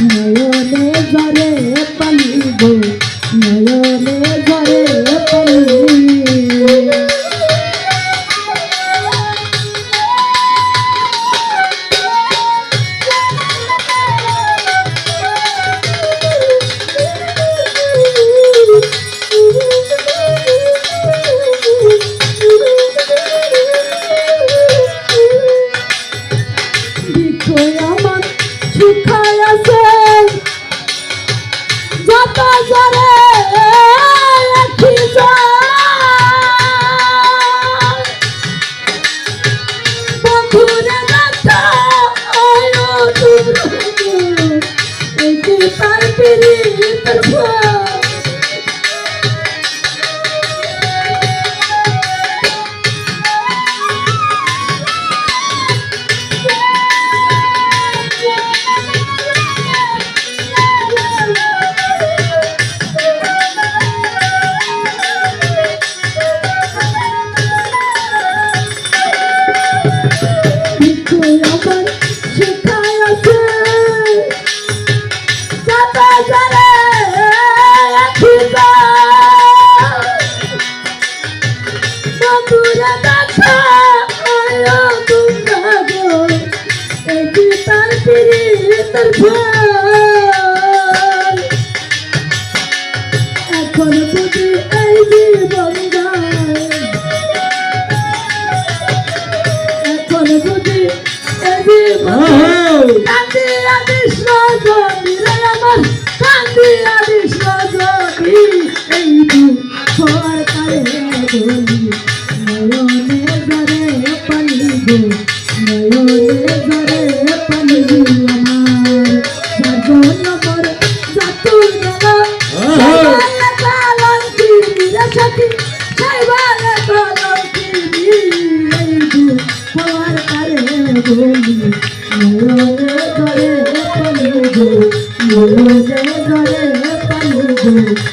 নয়নে ঝরে পানি গো নয়নে ঝরে পানি এখন বুঝি এই জীবন যায়, এখন বুঝি এই জীবন কান্দি আদিস রজনী রে আমার কান্দি আদিস রজনী এই দুঃখর কালে বলি নয়নে ঝরে পানি গো নয়নে ঝরে পানি আমার যার জন্য মরে জাতুর গেল সাথী সাইবারে কলঙ্কি এই দুঃখর কালে বলি নয়নে ঝরে পানি গো নয়নে ঝরে পানি গো